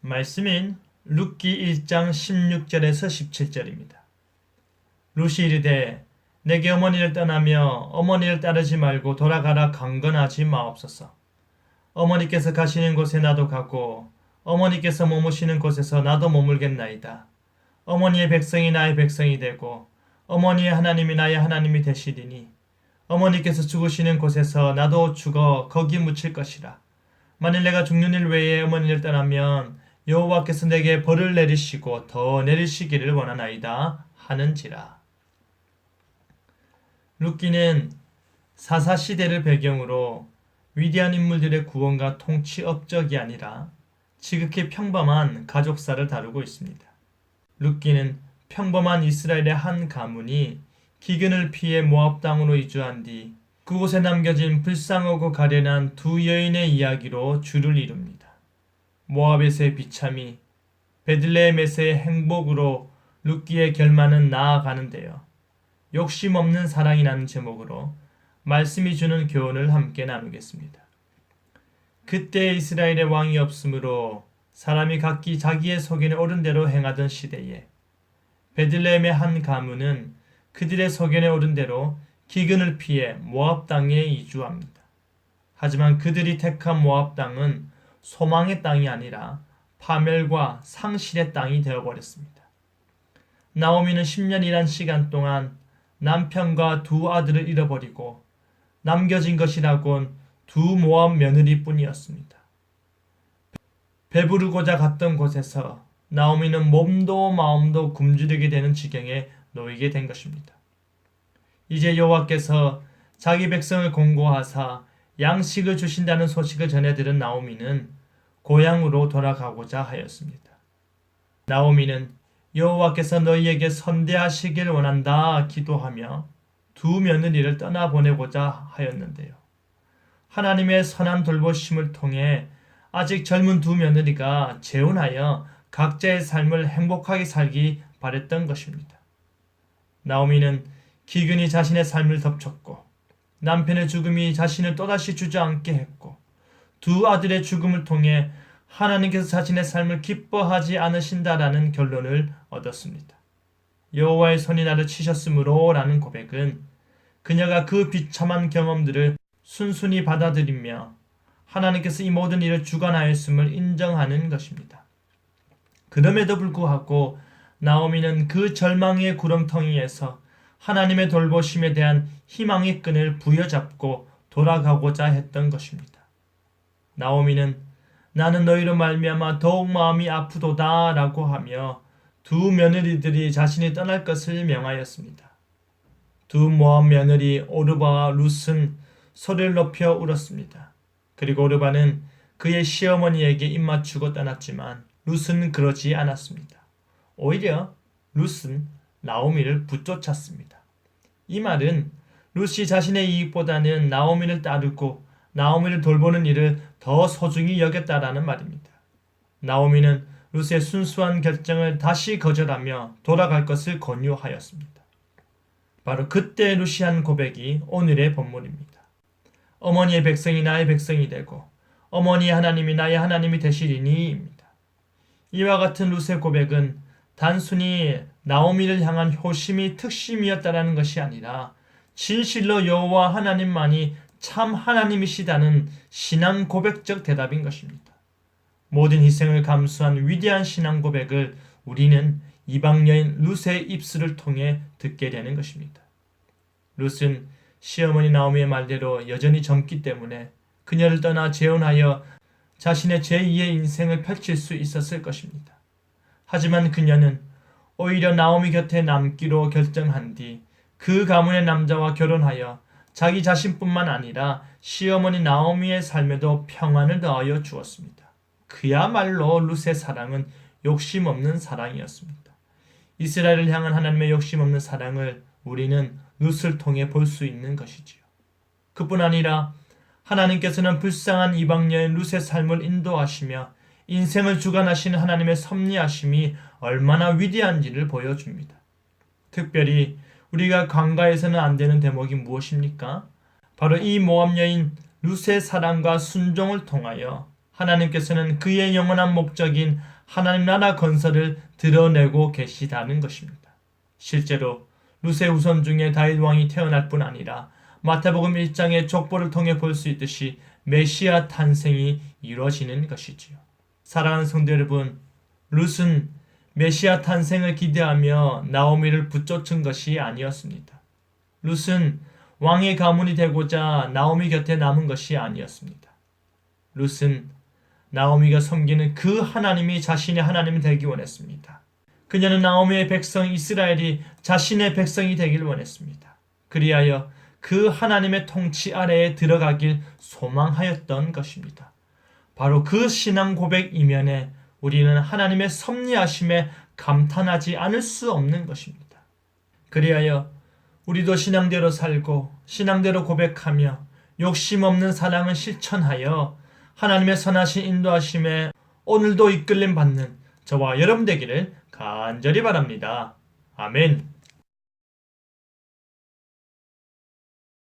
말씀인 룻기 1장 16절에서 17절입니다. 룻이 이르되 내게 어머니를 떠나며 어머니를 따르지 말고 돌아가라 강건하지 마옵소서. 어머니께서 가시는 곳에 나도 가고 어머니께서 머무시는 곳에서 나도 머물겠나이다. 어머니의 백성이 나의 백성이 되고 어머니의 하나님이 나의 하나님이 되시리니 어머니께서 죽으시는 곳에서 나도 죽어 거기 묻힐 것이라. 만일 내가 죽는 일 외에 어머니를 떠나면 여호와께서 내게 벌을 내리시고 더 내리시기를 원하나이다 하는지라. 룻기는 사사시대를 배경으로 위대한 인물들의 구원과 통치 업적이 아니라 지극히 평범한 가족사를 다루고 있습니다. 룻기는 평범한 이스라엘의 한 가문이 기근을 피해 모압 땅으로 이주한 뒤 그곳에 남겨진 불쌍하고 가련한 두 여인의 이야기로 주를 이룹니다. 모압에서의 비참이 베들레헴에서의 행복으로 룻기의 결말은 나아가는데요. 욕심 없는 사랑이라는 제목으로 말씀이 주는 교훈을 함께 나누겠습니다. 그때 이스라엘의 왕이 없으므로 사람이 각기 자기의 소견에 오른 대로 행하던 시대에 베들레헴의 한 가문은 그들의 소견에 오른 대로 기근을 피해 모압 땅에 이주합니다. 하지만 그들이 택한 모압 땅은 소망의 땅이 아니라 파멸과 상실의 땅이 되어버렸습니다. 나오미는 10년이란 시간 동안 남편과 두 아들을 잃어버리고 남겨진 것이라곤 두 모압 며느리뿐이었습니다. 배부르고자 갔던 곳에서 나오미는 몸도 마음도 굶주리게 되는 지경에 놓이게 된 것입니다. 이제 여호와께서 자기 백성을 공고하사 양식을 주신다는 소식을 전해 들은 나오미는 고향으로 돌아가고자 하였습니다. 나오미는 여호와께서 너희에게 선대하시길 원한다 기도하며 두 며느리를 떠나보내고자 하였는데요. 하나님의 선한 돌보심을 통해 아직 젊은 두 며느리가 재혼하여 각자의 삶을 행복하게 살기 바랬던 것입니다. 나오미는 기근이 자신의 삶을 덮쳤고 남편의 죽음이 자신을 또다시 주저앉게 했고 두 아들의 죽음을 통해 하나님께서 자신의 삶을 기뻐하지 않으신다라는 결론을 얻었습니다. 여호와의 손이 나를 치셨으므로 라는 고백은 그녀가 그 비참한 경험들을 순순히 받아들이며 하나님께서 이 모든 일을 주관하였음을 인정하는 것입니다. 그럼에도 불구하고 나오미는 그 절망의 구렁텅이에서 하나님의 돌보심에 대한 희망의 끈을 부여잡고 돌아가고자 했던 것입니다. 나오미는 나는 너희로 말미암아 더욱 마음이 아프도다 라고 하며 두 며느리들이 자신이 떠날 것을 명하였습니다. 두 모압 며느리 오르바와 룻은 소리를 높여 울었습니다. 그리고 오르바는 그의 시어머니에게 입맞추고 떠났지만 룻은 그러지 않았습니다. 오히려 룻은 나오미를 붙쫓았습니다. 이 말은 룻이 자신의 이익보다는 나오미를 따르고 나오미를 돌보는 일을 더 소중히 여겼다라는 말입니다. 나오미는 룻의 순수한 결정을 다시 거절하며 돌아갈 것을 권유하였습니다. 바로 그때 룻이 한 고백이 오늘의 본문입니다. 어머니의 백성이 나의 백성이 되고 어머니의 하나님이 나의 하나님이 되시리니입니다. 이와 같은 룻의 고백은 단순히 나오미를 향한 효심이 특심이었다라는 것이 아니라 진실로 여호와 하나님만이 참 하나님이시다는 신앙 고백적 대답인 것입니다. 모든 희생을 감수한 위대한 신앙 고백을 우리는 이방 여인 룻의 입술을 통해 듣게 되는 것입니다. 룻은 시어머니 나오미의 말대로 여전히 젊기 때문에 그녀를 떠나 재혼하여 자신의 제2의 인생을 펼칠 수 있었을 것입니다. 하지만 그녀는 오히려 나오미 곁에 남기로 결정한 뒤 그 가문의 남자와 결혼하여 자기 자신뿐만 아니라 시어머니 나오미의 삶에도 평안을 더하여 주었습니다. 그야말로 룻의 사랑은 욕심 없는 사랑이었습니다. 이스라엘을 향한 하나님의 욕심 없는 사랑을 우리는 룻을 통해 볼 수 있는 것이지요. 그뿐 아니라 하나님께서는 불쌍한 이방 여인 룻의 삶을 인도하시며 인생을 주관하시는 하나님의 섭리하심이 얼마나 위대한지를 보여줍니다. 특별히 우리가 간과해서는 안 되는 대목이 무엇입니까? 바로 이 모압 여인 룻의 사랑과 순종을 통하여 하나님께서는 그의 영원한 목적인 하나님 나라 건설을 드러내고 계시다는 것입니다. 실제로 룻의 후손 중에 다윗 왕이 태어날 뿐 아니라 마태복음 1장의 족보를 통해 볼 수 있듯이 메시아 탄생이 이루어지는 것이지요. 사랑하는 성도 여러분, 룻은 메시아 탄생을 기대하며 나오미를 붙쫓은 것이 아니었습니다. 룻은 왕의 가문이 되고자 나오미 곁에 남은 것이 아니었습니다. 룻은 나오미가 섬기는 그 하나님이 자신의 하나님이 되기 원했습니다. 그녀는 나오미의 백성 이스라엘이 자신의 백성이 되길 원했습니다. 그리하여 그 하나님의 통치 아래에 들어가길 소망하였던 것입니다. 바로 그 신앙 고백 이면에 우리는 하나님의 섭리하심에 감탄하지 않을 수 없는 것입니다. 그리하여 우리도 신앙대로 살고 신앙대로 고백하며 욕심 없는 사랑을 실천하여 하나님의 선하신 인도하심에 오늘도 이끌림 받는 저와 여러분 되기를 간절히 바랍니다. 아멘.